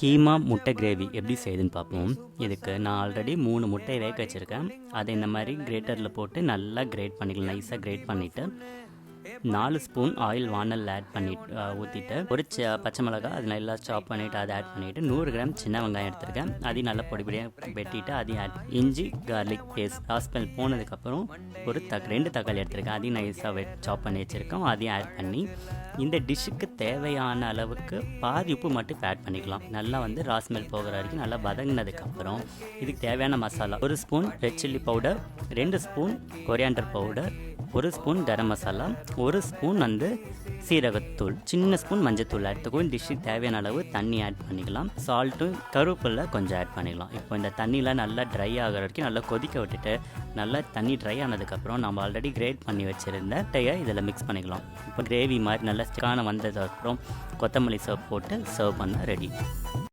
கீமா முட்டை கிரேவி எப்படி செய்யுதுன்னு பார்ப்போம். இதுக்கு நான் ஆல்ரெடி 3 முட்டையை வேக வச்சுருக்கேன். அதை இந்த மாதிரி கிரேட்டரில் போட்டு நல்லா கிரேட் பண்ணிக்கலாம். நைஸாக கிரேட் பண்ணிவிட்டு 4 ஸ்பூன் ஆயில் வானலில் ஆட் பண்ணிட்டு ஊற்றிட்டு ஒரு பச்சை மிளகாய் அது நல்லா சாப் பண்ணிவிட்டு அதை ஆட் பண்ணிவிட்டு 100 கிராம் சின்ன வெங்காயம் எடுத்துருக்கேன். அதையும் நல்லா பொடிப்படியாக வெட்டிட்டு அதையும் ஆட் இஞ்சி கார்லிக் பேஸ்ட் ஹாஸ்பிட்டல் போனதுக்கப்புறம் ஒரு 2 தக்காளி எடுத்துருக்கேன். அதையும் நைஸாக சாப் பண்ணி வச்சுருக்கோம். அதையும் ஆட் பண்ணி இந்த டிஷ்ஷுக்கு தேவையான அளவுக்கு பாதி உப்பு மட்டும் ஆட் பண்ணிக்கலாம். நல்லா ராஸ்மெல் போகிற வரைக்கும் நல்லா வதங்கினதுக்கப்புறம் இதுக்கு தேவையான masala 1 spoon red chilli powder, 2 spoon coriander powder, 1 spoon garam masala, 1 spoon சீரகத்தூள், சின்ன ஸ்பூன் மஞ்சத்தூள் எடுத்துக்கும். டிஷ்ஷுக்கு தேவையான அளவு தண்ணி ஆட் பண்ணிக்கலாம். சால்ட்டும் கருவேப்பிலை கொஞ்சம் ஆட் பண்ணிக்கலாம். இப்போ இந்த தண்ணியில் நல்லா ட்ரை ஆகிற வரைக்கும் நல்லா கொதிக்க விட்டுட்டு நல்லா தண்ணி ட்ரை ஆனதுக்கப்புறம் நம்ம ஆல்ரெடி கிரேட் பண்ணி வச்சுருந்த முட்டையை இதில் மிக்ஸ் பண்ணிக்கலாம். இப்போ கிரேவி மாதிரி நல்லா ஸ்டிக்கான வந்ததுக்கப்புறம் கொத்தமல்லி சர்வ் போட்டு சர்வ் பண்ண ரெடி.